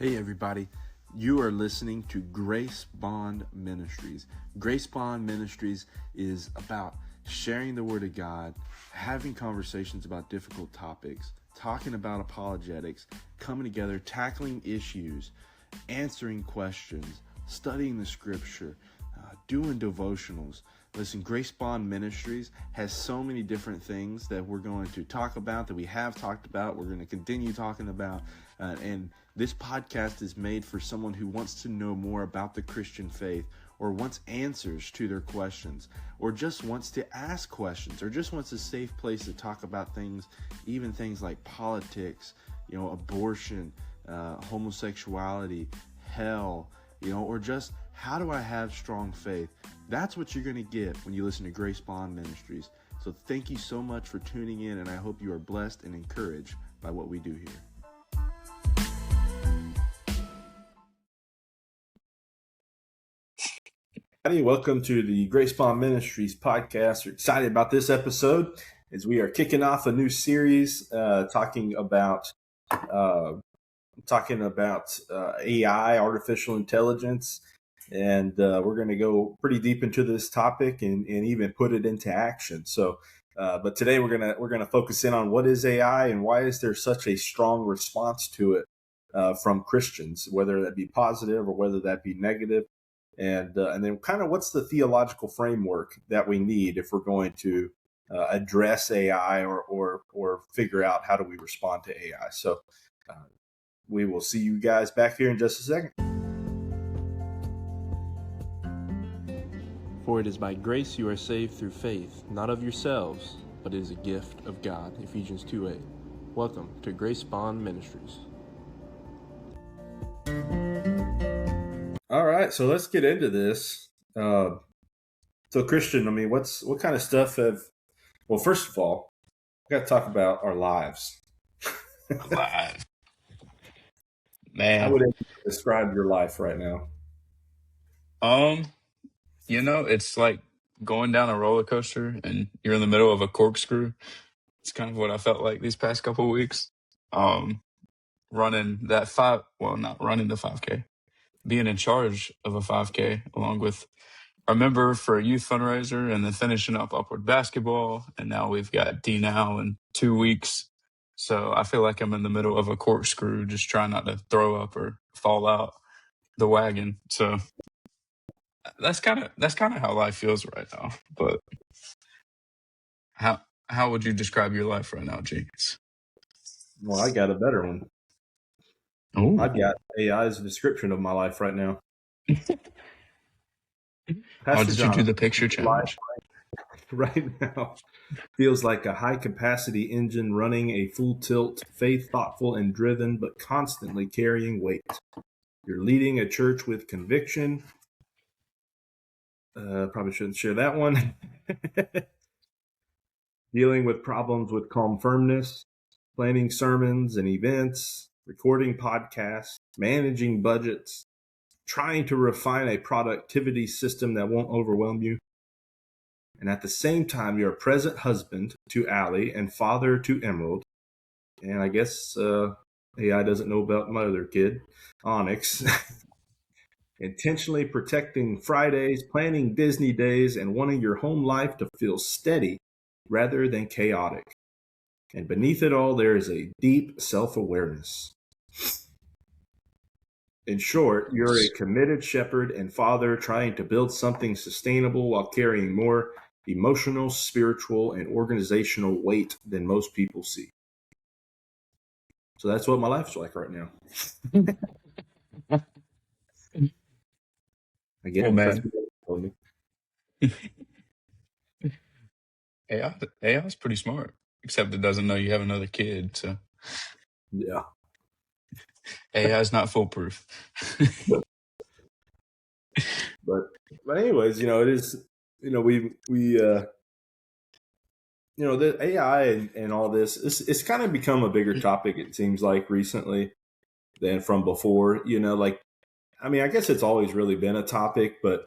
Hey everybody, you are listening to Grace Bond Ministries. Grace Bond Ministries is about sharing the Word of God, having conversations about difficult topics, talking about apologetics, coming together, tackling issues, answering questions, studying the Scripture, doing devotionals. Listen, Grace Bond Ministries has so many different things that we're going to talk about, that we have talked about, we're going to continue talking about, and this podcast is made for someone who wants to know more about the Christian faith, or wants answers to their questions, or just wants to ask questions, or just wants a safe place to talk about things, even things like politics, abortion, homosexuality, hell, or just how do I have strong faith? That's what you're going to get when you listen to Grace Bond Ministries. So thank you so much for tuning in, and I hope you are blessed and encouraged by what we do here. Howdy, welcome to the Grace Bond Ministries podcast. We're excited about this episode as we are kicking off a new series talking about AI, artificial intelligence, and we're going to go pretty deep into this topic and even put it into action. So, but today we're gonna focus in on what is AI and why is there such a strong response to it from Christians, whether that be positive or whether that be negative, and then kind of what's the theological framework that we need if we're going to address AI or figure out how do we respond to AI. So. We will see you guys back here in just a second. For it is by grace you are saved through faith, not of yourselves, but it is a gift of God. Ephesians 2:8. Welcome to Grace Bond Ministries. All right, so let's get into this. So Christian, what kind of stuff well, first of all, we got to talk about our lives. Live. Man. How would you describe your life right now? It's like going down a roller coaster and you're in the middle of a corkscrew. It's kind of what I felt like these past couple of weeks. Running that not running the 5K, being in charge of a 5K along with our member for a youth fundraiser, and then finishing up Upward Basketball. And now we've got D now in 2 weeks. So I feel like I'm in the middle of a corkscrew, just trying not to throw up or fall out the wagon. So that's kind of how life feels right now. But how would you describe your life right now, James? Well, I got a better one. Ooh. I've got AI's description of my life right now. How did you do the picture challenge? Right now feels like a high-capacity engine running a full tilt, faith, thoughtful, and driven, but constantly carrying weight. You're leading a church with conviction. Probably shouldn't share that one. Dealing with problems with calm firmness, planning sermons and events, recording podcasts, managing budgets, trying to refine a productivity system that won't overwhelm you. And at the same time, you're a present husband to Allie and father to Emerald. And I guess AI doesn't know about my other kid, Onyx. Intentionally protecting Fridays, planning Disney days, and wanting your home life to feel steady rather than chaotic. And beneath it all, there is a deep self-awareness. In short, you're a committed shepherd and father trying to build something sustainable while carrying more emotional, spiritual, and organizational weight than most people see. So that's what my life's like right now. Again, man. AI is pretty smart, except it doesn't know you have another kid. So yeah, AI is not foolproof. but anyways, it is. The AI and all this, it's kind of become a bigger topic, it seems like, recently than from before. I guess it's always really been a topic, but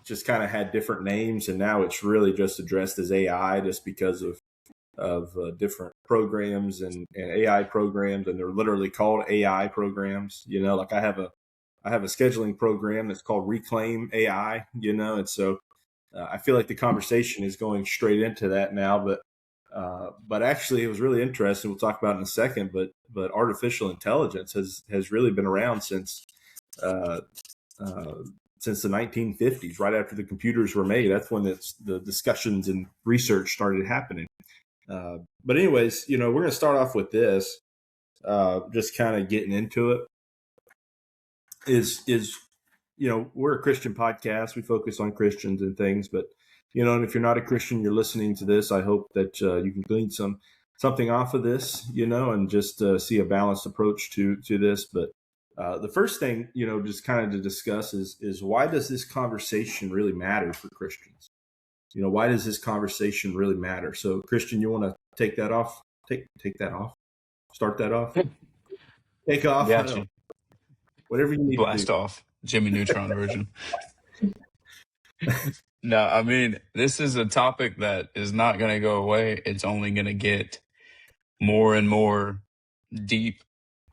just kind of had different names, and now it's really just addressed as AI just because of of different programs and AI programs, and they're literally called AI programs. Like I have a scheduling program that's called Reclaim AI. And so I feel like the conversation is going straight into that now, but actually it was really interesting. We'll talk about it in a second, but artificial intelligence has really been around uh, since the 1950s, right after the computers were made. That's when the discussions and research started happening. But anyways, we're going to start off with this, just kind of getting into it. Is we're a Christian podcast. We focus on Christians and things, but and if you're not a Christian, you're listening to this, I hope that you can glean something off of this, and just see a balanced approach to this. But the first thing, just kind of to discuss is why does this conversation really matter for Christians? Why does this conversation really matter? So, Christian, you want to take that off? Take that off. Start that off. Take off. Got you. Whatever you need Blast to do. off. Jimmy Neutron version. No, I mean, this is a topic that is not going to go away. It's only going to get more and more deep.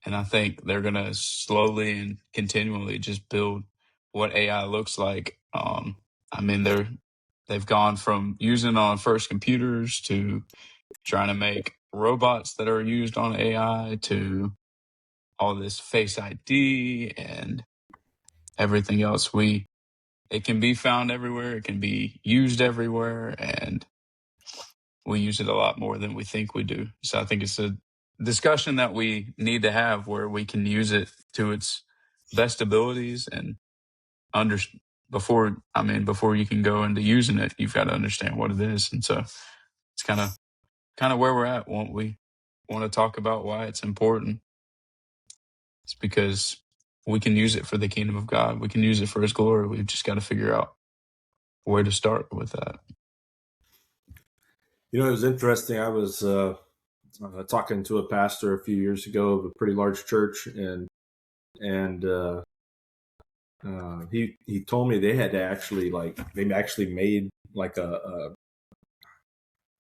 And I think they're going to slowly and continually just build what AI looks like. I mean, they've gone from using on first computers to trying to make robots that are used on AI to all this Face ID and everything else. It can be found everywhere. It can be used everywhere, and we use it a lot more than we think we do. So I think it's a discussion that we need to have where we can use it to its best abilities and before you can go into using it, you've got to understand what it is. And so it's kind of where we're at. We want to talk about why it's important. It's because we can use it for the kingdom of God. We can use it for his glory. We've just got to figure out where to start with that. It was interesting. I was talking to a pastor a few years ago of a pretty large church, and he told me they had to actually made like a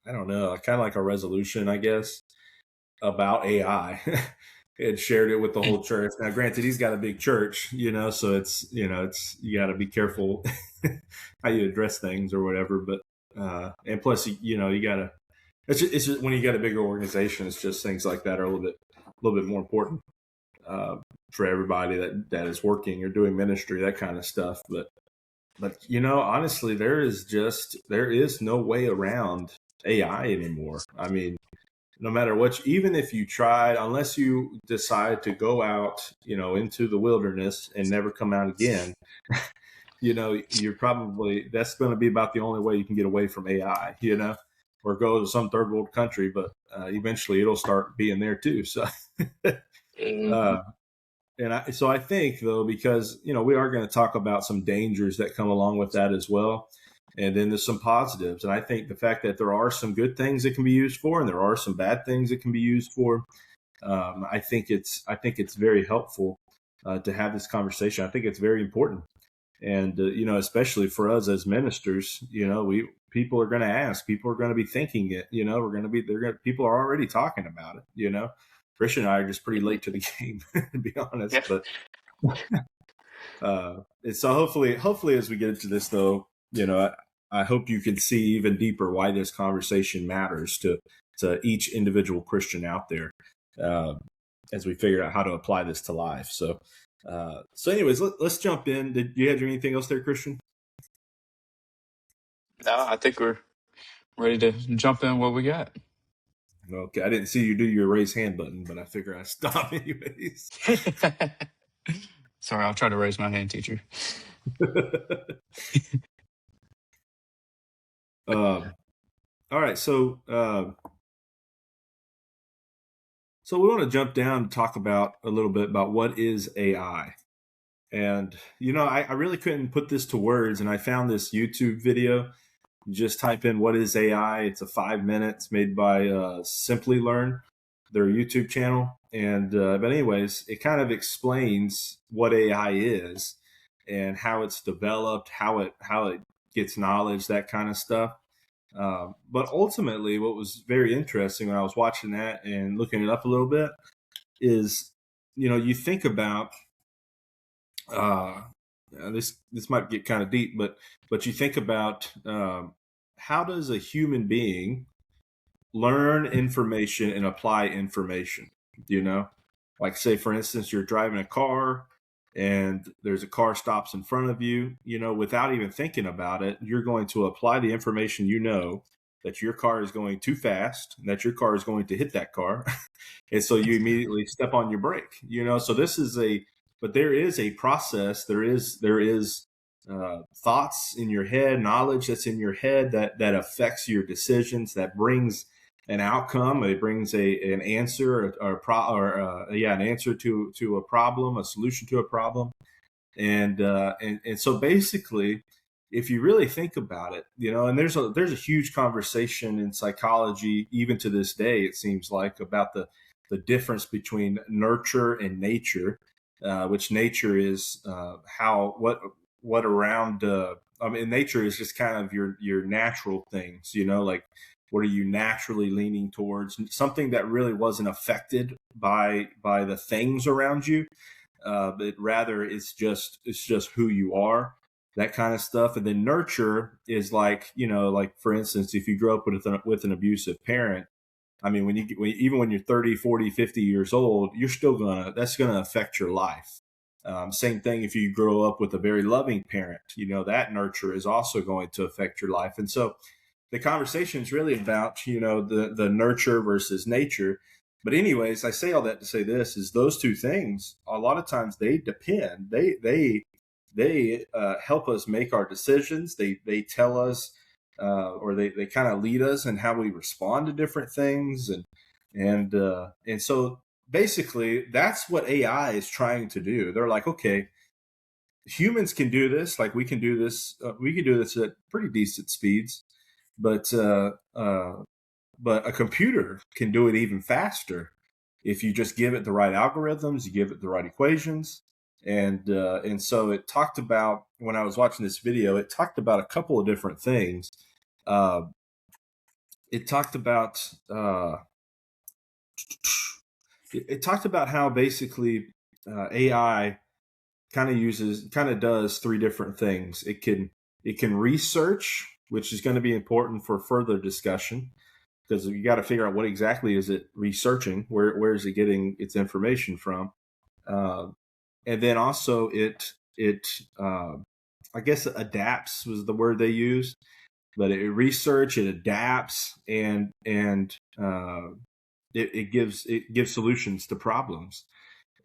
I don't know, kind of like a resolution, I guess, about AI. And shared it with the whole church. Now, granted, he's got a big church, so it's you got to be careful how you address things or whatever. But and plus, you got to. It's just when you got a bigger organization, it's just things like that are a little bit more important for everybody that is working or doing ministry, that kind of stuff. But honestly, there is no way around AI anymore. I mean, no matter what, even if you tried, unless you decide to go out, into the wilderness and never come out again, you're probably, that's going to be about the only way you can get away from AI, or go to some third world country, but eventually it'll start being there too. So, so I think though, because, we are going to talk about some dangers that come along with that as well. And then there's some positives. And I think the fact that there are some good things it can be used for, and there are some bad things it can be used for. I think it's very helpful to have this conversation. I think it's very important. And, especially for us as ministers, people are going to ask, people are going to be thinking it, people are already talking about it, Christian and I are just pretty late to the game, to be honest, yeah. But, so hopefully as we get into this though, I hope you can see even deeper why this conversation matters to each individual Christian out there, as we figure out how to apply this to life. So anyways, let's jump in. Did you have anything else there, Christian? No, I think we're ready to jump in what we got. Okay, I didn't see you do your raise hand button, but I figure I stop anyways. Sorry, I'll try to raise my hand, teacher. All right, so we want to jump down and talk about a little bit about what is AI. And, I really couldn't put this to words, and I found this YouTube video. You just type in what is AI. It's a 5 minutes made by Simply Learn, their YouTube channel. And but anyways, it kind of explains what AI is and how it's developed, how it gets knowledge, that kind of stuff. But ultimately, what was very interesting when I was watching that and looking it up a little bit is, you think about uh, this might get kind of deep, but you think about how does a human being learn information and apply information? You know, like say for instance, you're driving a car and there's a car stops in front of you. Without even thinking about it, you're going to apply the information. That your car is going too fast, and that your car is going to hit that car, and so you immediately step on your brake. So but there is a process. There is thoughts in your head, knowledge that's in your head that affects your decisions, that brings an outcome. It brings an answer an answer to a problem, a solution to a problem. And so basically, if you really think about it, and there's a huge conversation in psychology, even to this day, it seems like, about the difference between nurture and nature, which nature is what around. I mean, nature is just kind of your natural things, like what are you naturally leaning towards? Something that really wasn't affected by the things around you, but rather it's just who you are, that kind of stuff. And then nurture is like for instance, if you grow up with an abusive parent, I mean, even when you're 30, 40, 50 years old, that's gonna affect your life. Same thing if you grow up with a very loving parent, that nurture is also going to affect your life. And so the conversation is really about, the nurture versus nature. But anyways, I say all that to say this is those two things, a lot of times they help us make our decisions. They tell us, or they kind of lead us in how we respond to different things. And so basically that's what AI is trying to do. They're like, okay, humans can do this. Like we can do this. We can do this at pretty decent speeds, but a computer can do it even faster if you just give it the right algorithms, you give it the right equations. And so it talked about, when I was watching this video, it talked about a couple of different things. It talked about it talked about how basically AI kind of does three different things. It can research, which is going to be important for further discussion, because you got to figure out what exactly is it researching, where is it getting its information from, and then also it I guess adapts was the word they used, but it adapts, and it gives solutions to problems.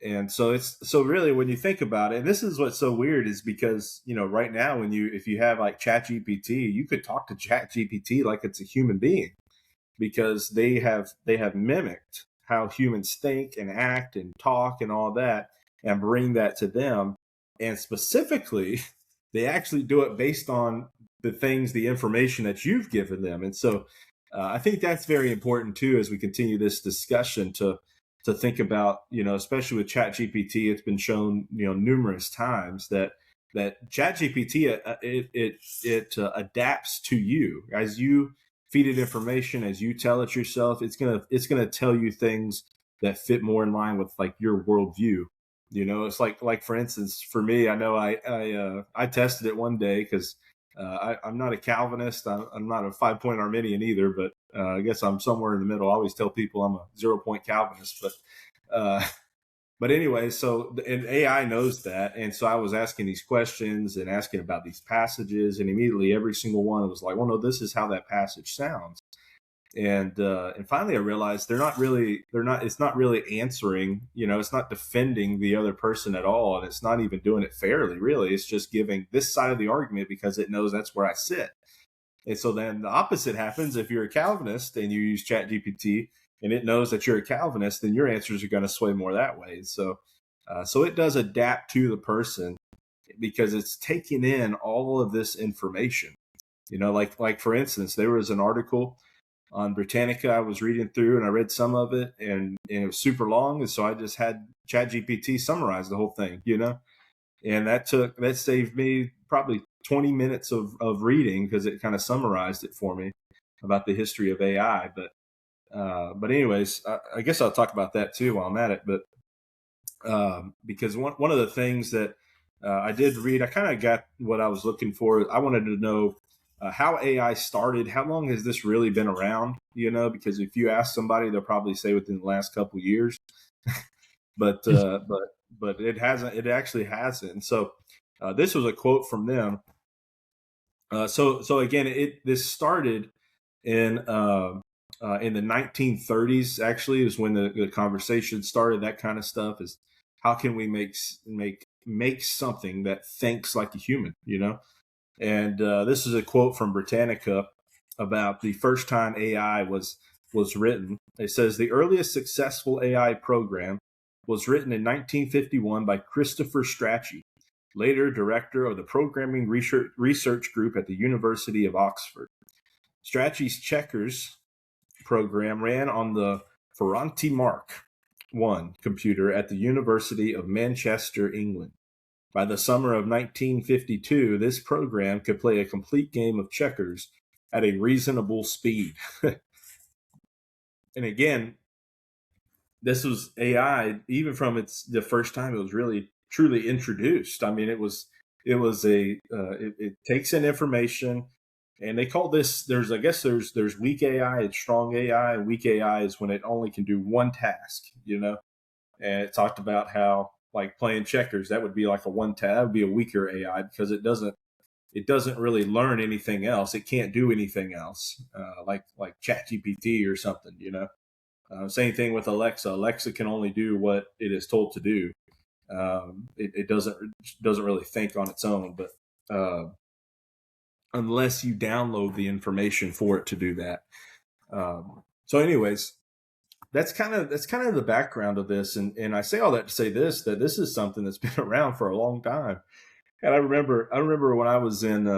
And so really, when you think about it, and this is what's so weird, is because right now, if you have like ChatGPT, you could talk to ChatGPT like it's a human being, because they have mimicked how humans think and act and talk and all that, and bring that to them. And specifically, they actually do it based on the information that you've given them. And so I think that's very important too, as we continue this discussion, to think about, especially with ChatGPT. It's been shown, numerous times that ChatGPT it adapts to you as you feed it information, as you tell it yourself. It's gonna tell you things that fit more in line with like your worldview. It's like for instance, for me, I know I tested it one day, because I'm not a Calvinist. I'm not a 5-point Arminian either, but I guess I'm somewhere in the middle. I always tell people I'm a 0-point Calvinist, but anyway, and AI knows that. And so I was asking these questions and asking about these passages, and immediately every single one was like, well, no, this is how that passage sounds. And finally I realized it's not really answering, it's not defending the other person at all. And it's not even doing it fairly, really. It's just giving this side of the argument because it knows that's where I sit. And so then the opposite happens. If you're a Calvinist and you use ChatGPT and it knows that you're a Calvinist, then your answers are going to sway more that way. So it does adapt to the person, because it's taking in all of this information. Like for instance, there was an article on Britannica I was reading through, and I read some of it, and it was super long. And so I just had ChatGPT summarize the whole thing, and that saved me probably 20 minutes of reading because it kind of summarized it for me about the history of AI. But anyways, I guess I'll talk about that too while I'm at it. But because one of the things that I did read, I kind of got what I was looking for. I wanted to know how AI started. How long has this really been around? Because if you ask somebody, they'll probably say within the last couple of years. but it hasn't. It actually hasn't. And so this was a quote from them. So again, this started in the 1930s. Actually, is when the conversation started. That kind of stuff is how can we make something that thinks like a human, And this is a quote from Britannica about the first time AI was written. It says the earliest successful AI program was written in 1951 by Christopher Strachey, later director of the Programming Research Group at the University of Oxford. Strachey's Checkers program ran on the Ferranti Mark I computer at the University of Manchester, England. By the summer of 1952, this program could play a complete game of checkers at a reasonable speed. And again, this was AI, even from the first time it was really truly introduced. I mean, it takes in information, and they call this, there's weak AI and strong AI, and weak AI is when it only can do one task, and it talked about how, like playing checkers, that would be like that would be a weaker AI because it doesn't really learn anything else. It can't do anything else, like ChatGPT or something, Same thing with Alexa. Alexa can only do what it is told to do. It doesn't really think on its own, but unless you download the information for it to do that. So anyways, that's kind of the background of this. And I say all that to say that this is something that's been around for a long time. And I remember when I was in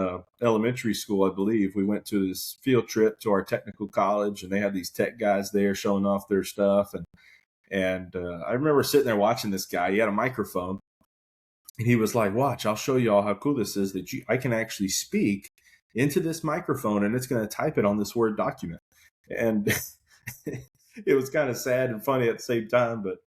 elementary school, I believe, we went to this field trip to our technical college, and they had these tech guys there showing off their stuff. And I remember sitting there watching this guy. He had a microphone, and he was like, "Watch, I'll show you all how cool this is that I can actually speak into this microphone, and it's going to type it on this Word document." And it was kind of sad and funny at the same time, but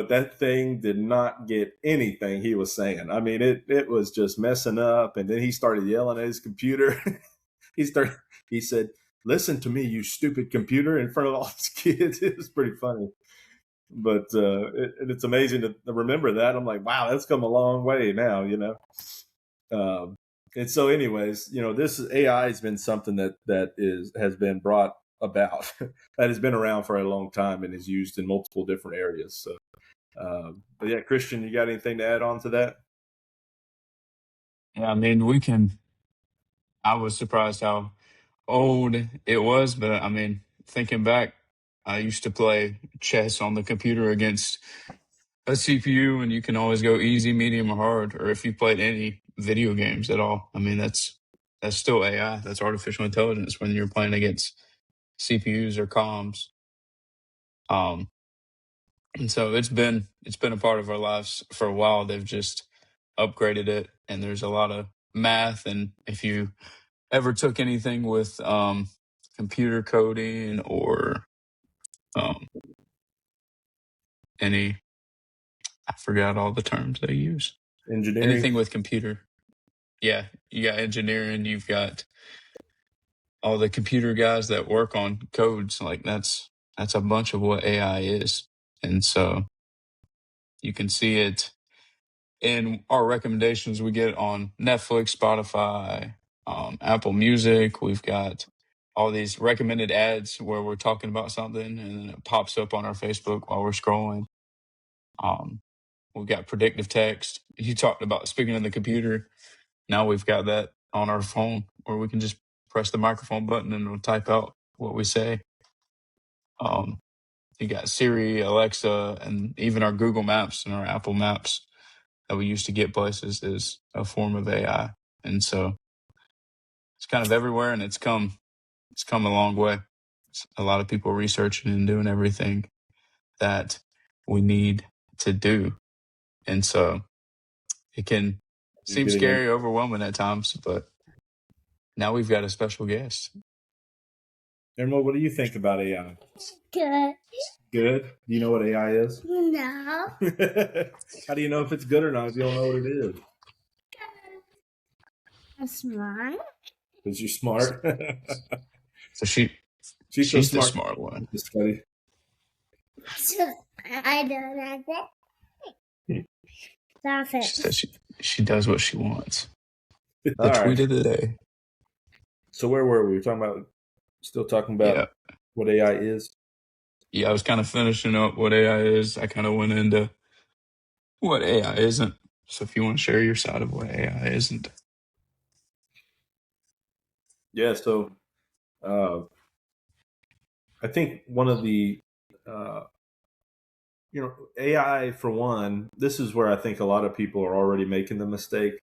that thing did not get anything he was saying. I mean, it was just messing up. And then he started yelling at his computer. He said, "Listen to me, you stupid computer," in front of all his kids. It was pretty funny. But it's amazing to remember that. I'm like, wow, that's come a long way now, And so anyways, this AI has been something that has been brought about that has been around for a long time and is used in multiple different areas. So, but yeah, Christian, you got anything to add on to that? Yeah, I mean, I was surprised how old it was, but I mean, thinking back, I used to play chess on the computer against a CPU, and you can always go easy, medium, or hard. Or if you played any video games at all, I mean, that's still AI. That's artificial intelligence when you're playing against CPUs or comms. And so it's been a part of our lives for a while. They've just upgraded it, and there's a lot of math. And if you ever took anything with computer coding or um, any, I forgot all the terms they use. Engineering. Anything with computer. Yeah, you got engineering, you've got all the computer guys that work on codes. Like that's a bunch of what AI is. And so you can see it in our recommendations we get on Netflix, Spotify, Apple Music. We've got all these recommended ads where we're talking about something and then it pops up on our Facebook while we're scrolling. We've got predictive text. You talked about speaking on the computer. Now we've got that on our phone where we can just press the microphone button and it'll type out what we say. You got Siri, Alexa, and even our Google Maps and our Apple Maps that we use to get places is a form of AI. And so it's kind of everywhere, and it's come a long way. It's a lot of people researching and doing everything that we need to do. And so it can Seems scary, overwhelming at times, but now we've got a special guest. Emerald, what do you think about AI? Good. Good? Do you know what AI is? No. How do you know if it's good or not if you don't know what it is? I'm smart. Because you're smart. So She's so she's the smart. smart one. Just study. I don't like that. Stop She it. said she does what she wants. The All right. tweet of the day. So where were we? Still talking about what AI is? Yeah, I was kind of finishing up what AI is. I kind of went into what AI isn't. So if you want to share your side of what AI isn't. Yeah, so I think one of the, AI for one, this is where I think a lot of people are already making the mistake,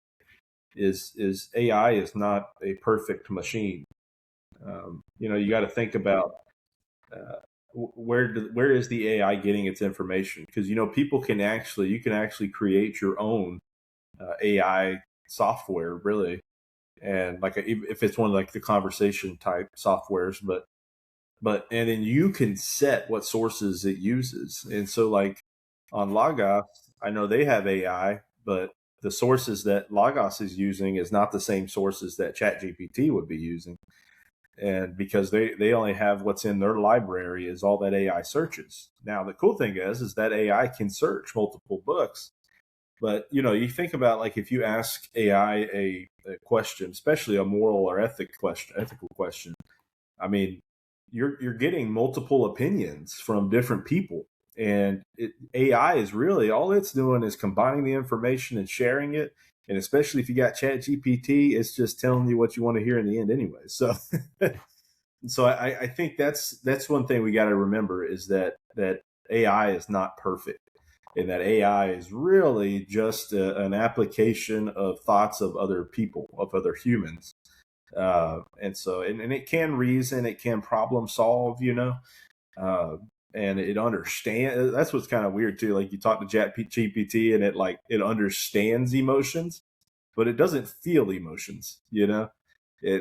is AI is not a perfect machine. You got to think about where is the AI getting its information? Because you can actually create your own AI software, really, and if it's one of like the conversation type softwares, and then you can set what sources it uses. And so like on Logos, I know they have AI, but the sources that Logos is using is not the same sources that ChatGPT would be using. And because they only have what's in their library is all that AI searches. Now, the cool thing is that AI can search multiple books. But, you think about like if you ask AI a question, especially a moral or ethical question, I mean, you're getting multiple opinions from different people. And AI is really, all it's doing is combining the information and sharing it. And especially if you got Chat GPT, it's just telling you what you want to hear in the end anyway. So so I think that's one thing we got to remember is that AI is not perfect, and that AI is really just an application of thoughts of other people, of other humans. And it can reason, it can problem solve, and it understands. That's what's kind of weird too. Like you talk to Chat GPT and it understands emotions, but it doesn't feel emotions. It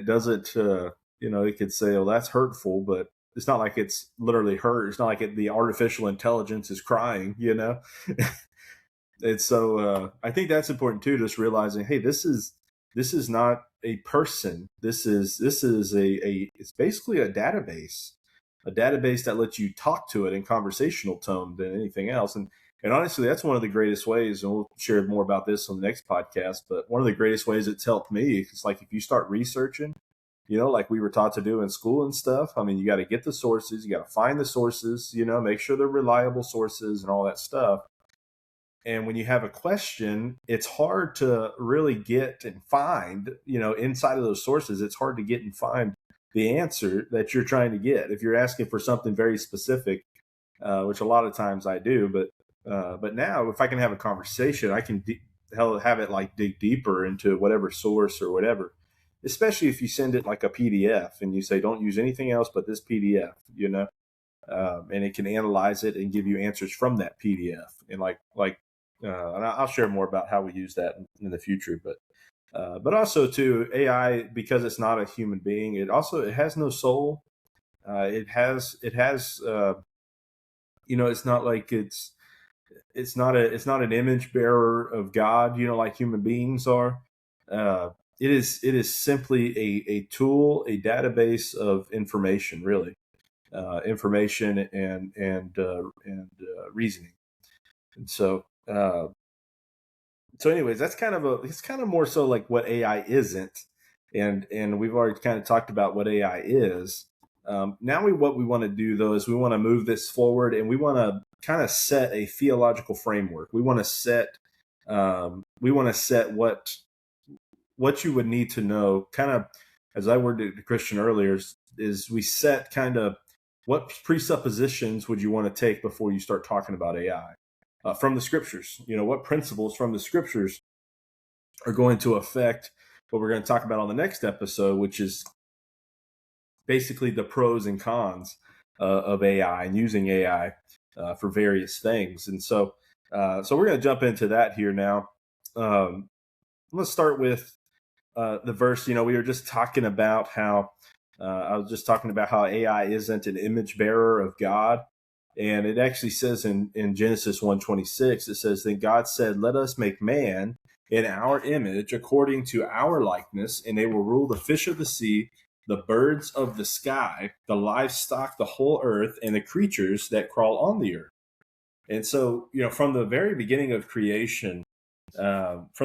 doesn't. It could say, "Oh, that's hurtful," but it's not like it's literally hurt. It's not like the artificial intelligence is crying. And so I think that's important too. Just realizing, hey, this is not a person. This is it's basically a database that lets you talk to it in conversational tone than anything else. And honestly, that's one of the greatest ways, and we'll share more about this on the next podcast, but one of the greatest ways it's helped me is like if you start researching, like we were taught to do in school and stuff. I mean, you got to get the sources, you got to find the sources, make sure they're reliable sources and all that stuff. And when you have a question, it's hard to really get and find, inside of those sources, it's hard to get and find the answer that you're trying to get. If you're asking for something very specific, which a lot of times I do, but now if I can have a conversation, I can have it like dig deeper into whatever source or whatever, especially if you send it like a PDF and you say, don't use anything else but this PDF, and it can analyze it and give you answers from that PDF. And and I'll share more about how we use that in the future, but also too, AI, because it's not a human being, it has no soul. It has it's not like it's not an image bearer of God, like human beings are. It is simply a tool, a database of information, really, information and reasoning. And so anyways, it's kind of more so like what AI isn't, and we've already kind of talked about what AI is. Now what we want to do though is we want to move this forward, and we want to kind of set a theological framework. We want to set what you would need to know, kind of as I worded to Christian earlier, is we set kind of what presuppositions would you want to take before you start talking about AI. From the scriptures, what principles from the scriptures are going to affect what we're going to talk about on the next episode, which is basically the pros and cons of AI and using AI for various things. And so we're going to jump into that here now. let's start with the verse. We were just talking about how I was just talking about how AI isn't an image bearer of God. And it actually says in Genesis 1:26, it says, "Then God said, let us make man in our image according to our likeness, and they will rule the fish of the sea, the birds of the sky, the livestock, the whole earth, and the creatures that crawl on the earth." And so, from the very beginning of creation, we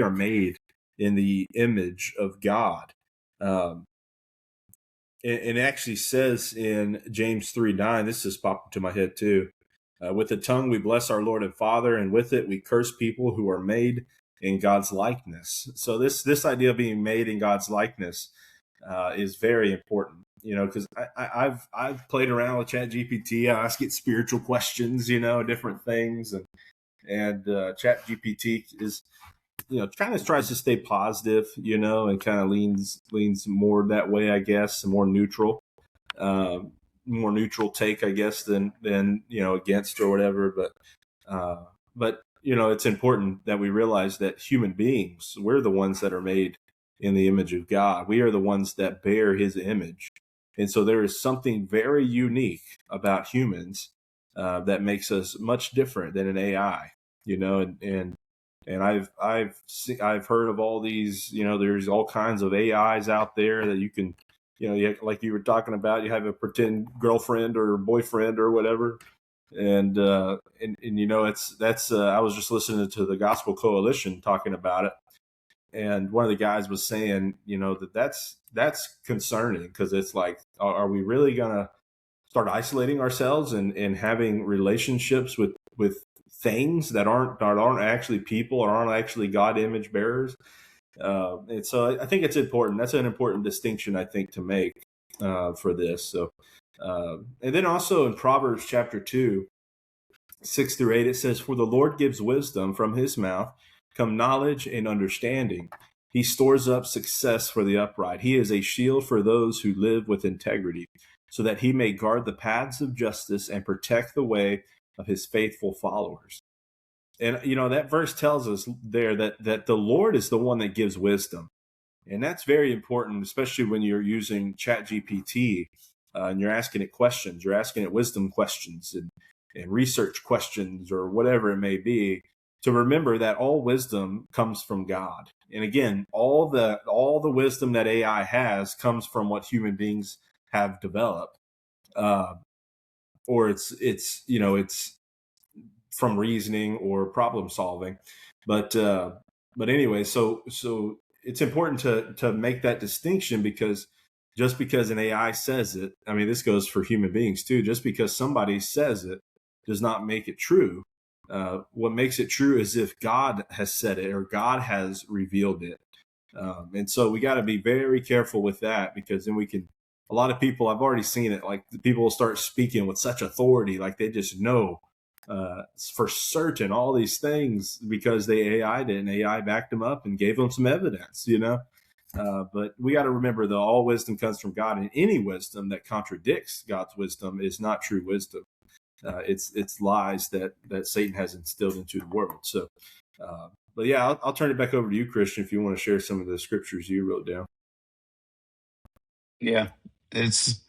are made in the image of God. Um, it actually says in James 3:9, this just popped into my head too. With the tongue we bless our Lord and Father, and with it we curse people who are made in God's likeness. So this idea of being made in God's likeness is very important. Because I've played around with ChatGPT. I ask it spiritual questions, different things, and ChatGPT is kind of tries to stay positive, and kind of leans more that way, I guess, more neutral take, I guess, than against or whatever. But it's important that we realize that human beings, we're the ones that are made in the image of God. We are the ones that bear His image, and so there is something very unique about humans that makes us much different than an AI. And I've heard of all these. There's all kinds of AIs out there that you can, like you were talking about, you have a pretend girlfriend or boyfriend or whatever, and I was just listening to the Gospel Coalition talking about it, and one of the guys was saying, that's concerning, because it's like, are we really gonna start isolating ourselves and having relationships with things that aren't actually people or aren't actually God image bearers? And so I think it's important. That's an important distinction, I think, to make for this. So, and then also in Proverbs chapter 2:6-8, it says, "For the Lord gives wisdom, from His mouth come knowledge and understanding. He stores up success for the upright. He is a shield for those who live with integrity, so that He may guard the paths of justice and protect the way of His faithful followers." And that verse tells us there that the Lord is the one that gives wisdom, and that's very important, especially when you're using ChatGPT and you're asking it questions, you're asking it wisdom questions and research questions or whatever it may be. To remember that all wisdom comes from God, and again, all the wisdom that AI has comes from what human beings have developed, or it's from reasoning or problem solving. But anyway, so it's important to make that distinction, because just because an AI says it, I mean, this goes for human beings too, just because somebody says it does not make it true. What makes it true is if God has said it or God has revealed it. And so we got to be very careful with that, because then a lot of people, I've already seen it, like people will start speaking with such authority, like they just know for certain all these things because they AI'd it, and AI backed them up and gave them some evidence, but we got to remember that all wisdom comes from God, and any wisdom that contradicts God's wisdom is not true wisdom. It's lies that Satan has instilled into the world. So, but yeah, I'll turn it back over to you, Christian, if you want to share some of the scriptures you wrote down. Yeah, it's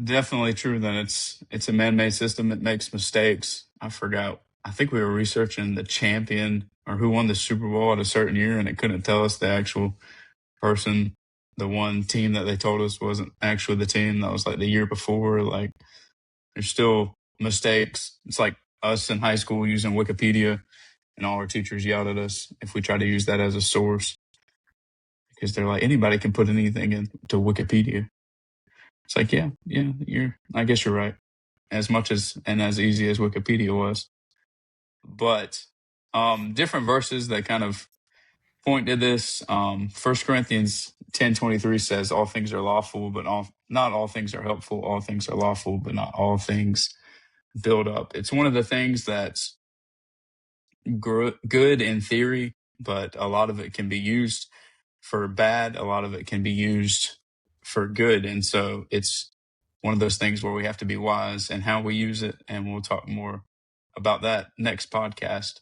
definitely true that it's a man-made system. It makes mistakes. I forgot. I think we were researching the champion or who won the Super Bowl at a certain year, and it couldn't tell us the actual person. The one team that they told us wasn't actually the team that was like the year before. Like, there's still mistakes. It's like us in high school using Wikipedia, and all our teachers yelled at us if we tried to use that as a source, because they're like, anybody can put anything into Wikipedia. It's like, yeah, I guess you're right. As much as and as easy as Wikipedia was. But different verses that kind of point to this. 1 Corinthians 10:23 says, all things are lawful, but not all things are helpful. All things are lawful, but not all things build up. It's one of the things that's good in theory, but a lot of it can be used for bad. A lot of it can be used for good. And so it's one of those things where we have to be wise in how we use it. And we'll talk more about that next podcast.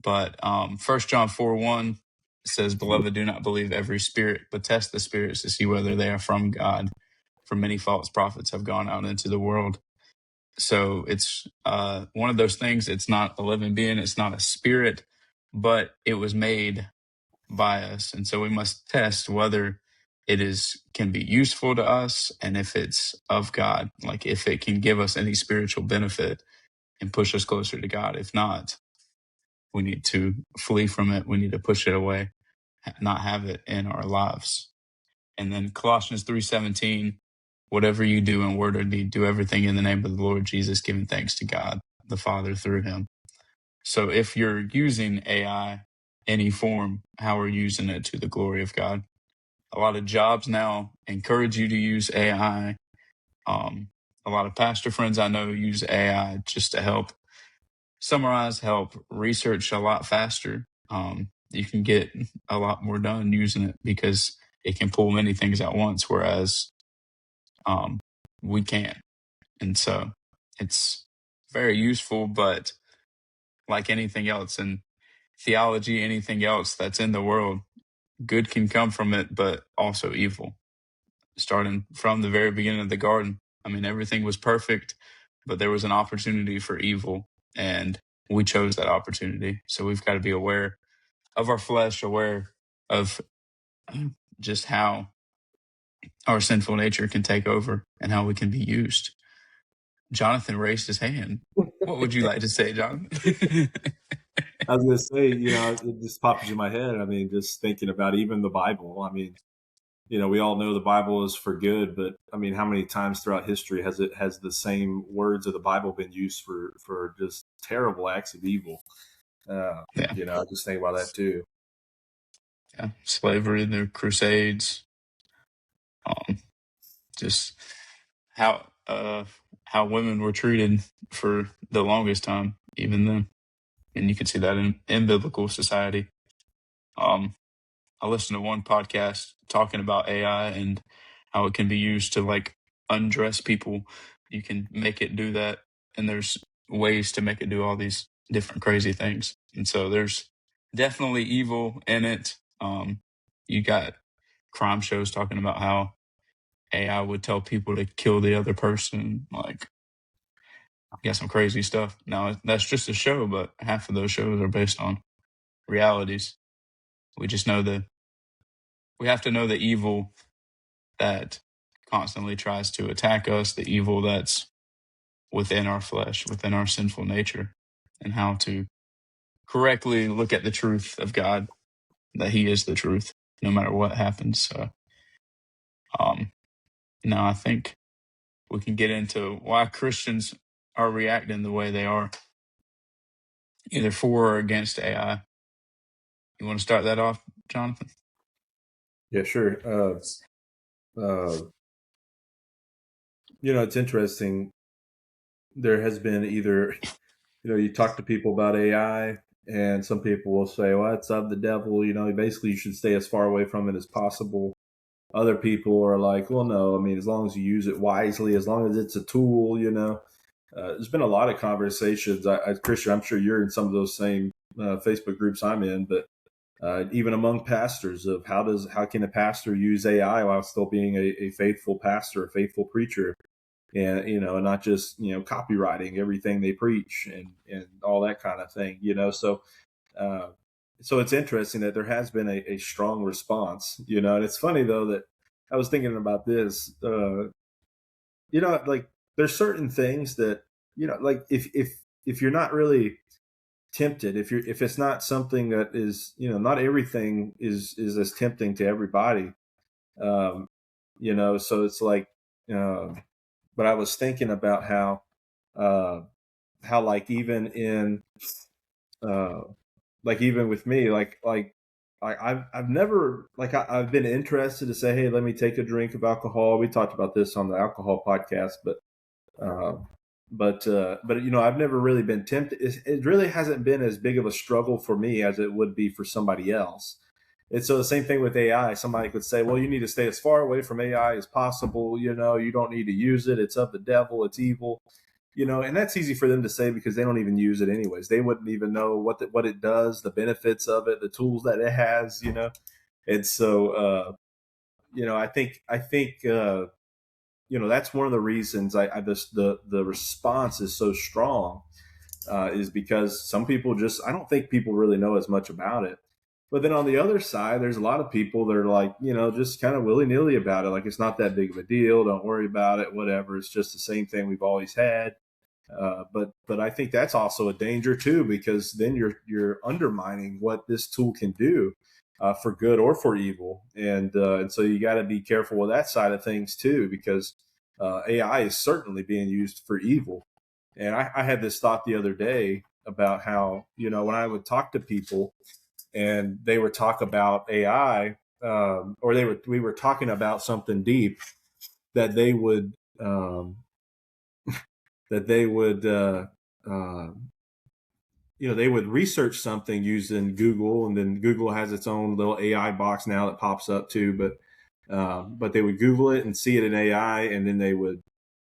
But 1 John 4:1 says, "Beloved, do not believe every spirit, but test the spirits to see whether they are from God. For many false prophets have gone out into the world." So it's one of those things. It's not a living being. It's not a spirit, but it was made by us. And so we must test whether can be useful to us and if it's of God, like if it can give us any spiritual benefit and push us closer to God. If not, we need to flee from it. We need to push it away, not have it in our lives. And then Colossians 3:17, whatever you do in word or deed, do everything in the name of the Lord Jesus, giving thanks to God, the Father, through him. So if you're using AI, any form, how are you using it to the glory of God? A lot of jobs now encourage you to use AI. A lot of pastor friends I know use AI just to help summarize, help research a lot faster. You can get a lot more done using it because it can pull many things at once, whereas we can't. And so it's very useful, but like anything else in theology, anything else that's in the world, good can come from it, but also evil. Starting from the very beginning of the garden, I mean, everything was perfect, but there was an opportunity for evil, and we chose that opportunity. So we've got to be aware of our flesh, aware of just how our sinful nature can take over and how we can be used. Jonathan raised his hand. What would you like to say, Jonathan? I was going to say, it just pops in my head. I mean, just thinking about even the Bible. I mean, we all know the Bible is for good, but I mean, how many times throughout history has the same words of the Bible been used for just terrible acts of evil? Yeah. I just think about that too. Yeah, slavery, the Crusades, just how women were treated for the longest time, even then, and you can see that in biblical society. I listened to one podcast talking about AI and how it can be used to like undress people. You can make it do that, and there's ways to make it do all these different crazy things. And so there's definitely evil in it. You got crime shows talking about how AI would tell people to kill the other person. Like, you got some crazy stuff. Now, that's just a show, but half of those shows are based on realities. We just know that we have to know the evil that constantly tries to attack us, the evil that's within our flesh, within our sinful nature, and how to correctly look at the truth of God, that he is the truth, no matter what happens. So, now I think we can get into why Christians are reacting the way they are, either for or against AI. You want to start that off, Jonathan? Yeah, sure. It's interesting. There has been either, you talk to people about AI, and some people will say, well, it's of the devil. Basically, you should stay as far away from it as possible. Other people are like, well, no, I mean, as long as you use it wisely, as long as it's a tool, there's been a lot of conversations. Christian, I'm sure you're in some of those same Facebook groups I'm in, but even among pastors, of how can a pastor use AI while still being a faithful pastor, a faithful preacher, and and not just copywriting everything they preach and all that kind of thing. So it's interesting that there has been a strong response. And it's funny though that I was thinking about this. Like there's certain things that like if you're not really tempted, if it's not something that is not everything is as tempting to everybody. So it's like but I was thinking about how like even in like even with me I've never I've been interested to say, hey, let me take a drink of alcohol. We talked about this on the alcohol podcast, but I've never really been tempted. It really hasn't been as big of a struggle for me as it would be for somebody else. And so the same thing with AI. Somebody could say, well, you need to stay as far away from AI as possible. You don't need to use it. It's of the devil. It's evil. and that's easy for them to say because they don't even use it anyways. They wouldn't even know what it does, the benefits of it, the tools that it has, And so, I think that's one of the reasons I just the response is so strong, is because some people I don't think people really know as much about it. But then on the other side, there's a lot of people that are like, just kind of willy nilly about it. Like, it's not that big of a deal. Don't worry about it. Whatever. It's just the same thing we've always had. But I think that's also a danger too, because then you're undermining what this tool can do, for good or for evil, and so you got to be careful with that side of things too, because AI is certainly being used for evil. And I had this thought the other day about how, when I would talk to people and they would talk about AI, or we were talking about something deep, that they would that they would uh, they would research something using Google, and then Google has its own little AI box now that pops up too. But they would Google it and see it in AI, and then they would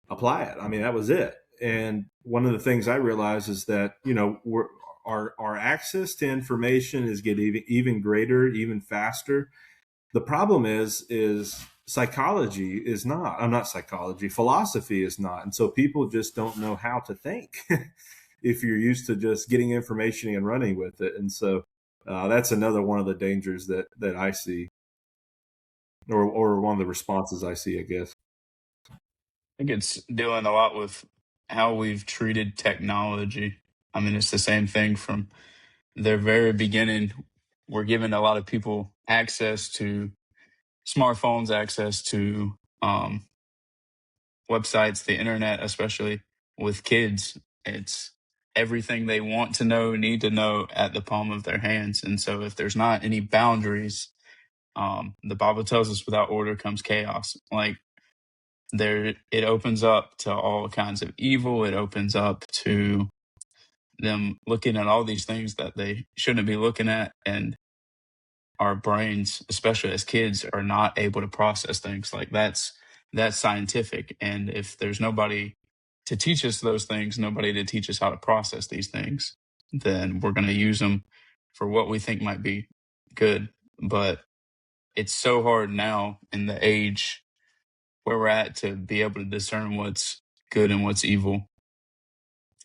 apply it. I mean, that was it. And one of the things I realized is that our access to information is getting even greater, even faster. The problem is psychology is not. I'm not psychology. Philosophy is not, and so people just don't know how to think. If you're used to just getting information and running with it. And so that's another one of the dangers that I see, or one of the responses I see, I guess. I think it's dealing a lot with how we've treated technology. I mean, it's the same thing from their very beginning. We're giving a lot of people access to smartphones, access to websites, the internet, especially with kids. It's everything they want to know, need to know at the palm of their hands. And so if there's not any boundaries, the Bible tells us without order comes chaos. Like, it opens up to all kinds of evil. It opens up to them looking at all these things that they shouldn't be looking at. And our brains, especially as kids, are not able to process things. Like, that's scientific. And if there's nobody to teach us those things, nobody to teach us how to process these things, then we're going to use them for what we think might be good. But it's so hard now in the age where we're at to be able to discern what's good and what's evil.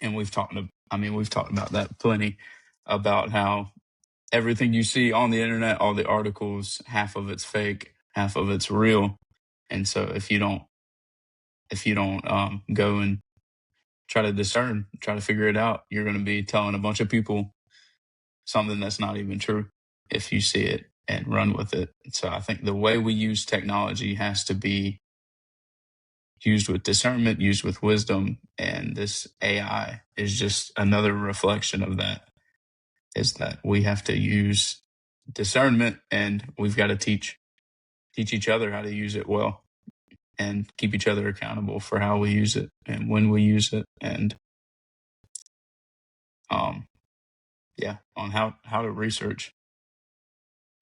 And we've talked about that plenty, about how everything you see on the internet, all the articles, half of it's fake, half of it's real. And so if you don't go and try to discern, try to figure it out, you're going to be telling a bunch of people something that's not even true if you see it and run with it. So I think the way we use technology has to be used with discernment, used with wisdom. And this AI is just another reflection of that, is that we have to use discernment, and we've got to teach each other how to use it well, and keep each other accountable for how we use it and when we use it, and on how to research,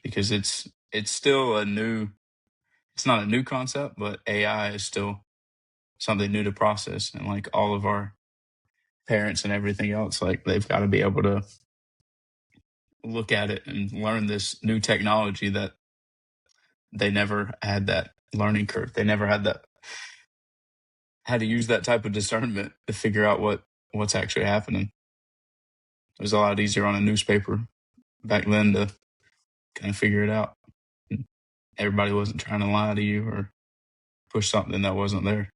because it's still it's not a new concept, but AI is still something new to process. And like all of our parents and everything else, like, they've got to be able to look at it and learn this new technology that they never had that learning curve. They never had that, how to use that type of discernment to figure out what's actually happening. It was a lot easier on a newspaper back then to kind of figure it out. Everybody wasn't trying to lie to you or push something that wasn't there.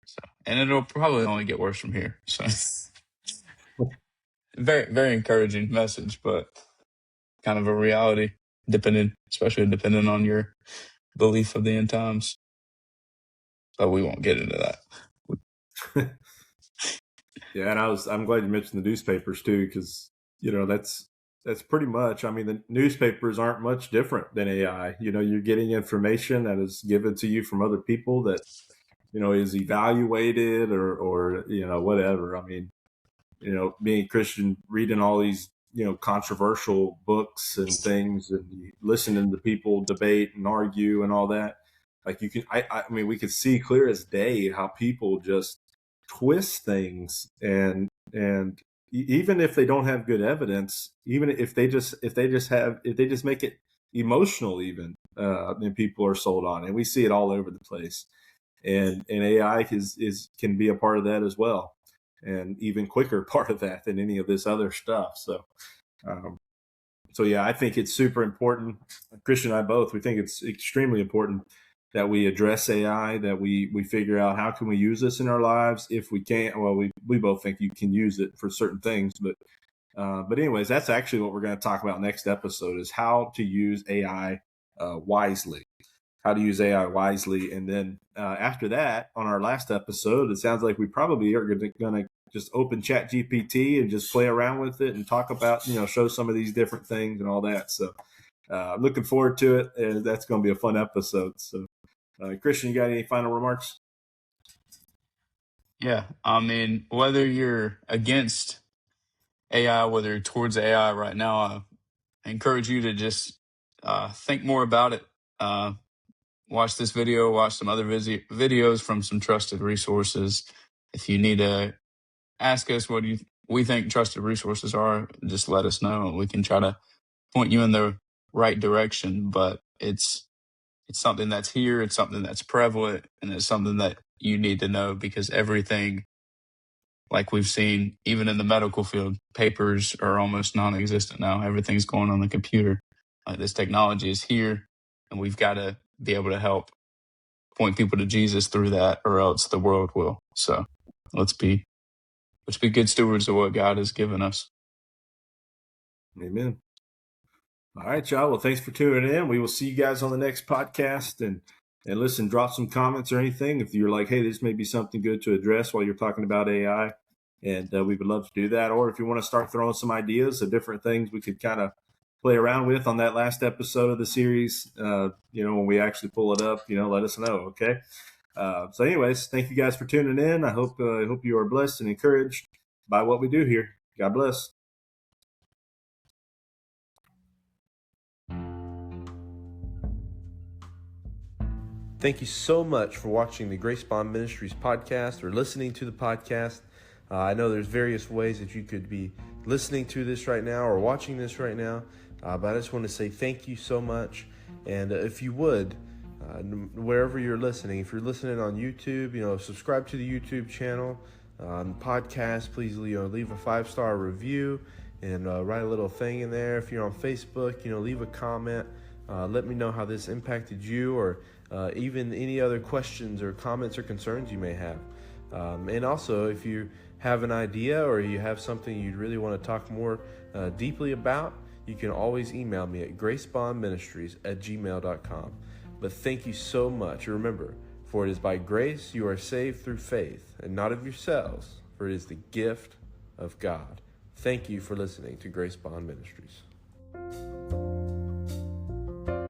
So, and it'll probably only get worse from here. So, very, very encouraging message, but kind of a reality, especially depending on your belief of the end times. But we won't get into that. Yeah, and I'm glad you mentioned the newspapers too, because that's pretty much. I mean, the newspapers aren't much different than AI. You're getting information that is given to you from other people that is evaluated, or whatever. I mean, being a Christian, reading all these controversial books and things, and listening to people debate and argue and all that. Like, I mean, we could see clear as day how people just twist things, and even if they don't have good evidence, even if they just make it emotional, even then people are sold on, and we see it all over the place. And AI can be a part of that as well, and even quicker part of that than any of this other stuff. Um, so yeah, I think it's super important. Christian and I both, we think it's extremely important that we address AI, that we figure out how can we use this in our lives. If we can't, well, we both think you can use it for certain things, but anyways, that's actually what we're going to talk about next episode, is how to use AI wisely. How to use AI wisely. And then after that, on our last episode, it sounds like we probably are going to just open Chat GPT and just play around with it and talk about, show some of these different things and all that. So looking forward to it. And that's going to be a fun episode. So Christian, you got any final remarks? Yeah. I mean, whether you're against AI, whether you're towards AI right now, I encourage you to just think more about it. Watch this video, watch some other videos from some trusted resources. If you need to ask us what we think trusted resources are, just let us know. We can try to point you in the right direction. But it's something that's here, it's something that's prevalent, and it's something that you need to know, because everything, like we've seen, even in the medical field, papers are almost non-existent now. Everything's going on the computer. This technology is here, and we've got to be able to help point people to Jesus through that, or else the world will. So let's be good stewards of what God has given us. Amen. All right, y'all. Well, thanks for tuning in. We will see you guys on the next podcast. And listen, drop some comments or anything if you're like, hey, this may be something good to address while you're talking about AI. And we would love to do that. Or if you want to start throwing some ideas of different things we could kind of play around with on that last episode of the series, when we actually pull it up, let us know. Okay. So anyways, thank you guys for tuning in. I hope you are blessed and encouraged by what we do here. God bless. Thank you so much for watching the Grace Bond Ministries podcast or listening to the podcast. I know there's various ways that you could be listening to this right now or watching this right now, but I just want to say thank you so much. And if you would, wherever you're listening, if you're listening on YouTube, subscribe to the YouTube channel. On the podcast, please leave a 5-star review and write a little thing in there. If you're on Facebook, leave a comment. Let me know how this impacted you, or even any other questions or comments or concerns you may have. And also, if you have an idea or you have something you'd really want to talk more deeply about, you can always email me at gracebondministries@gmail.com. But thank you so much. Remember, for it is by grace you are saved through faith, and not of yourselves, for it is the gift of God. Thank you for listening to Grace Bond Ministries.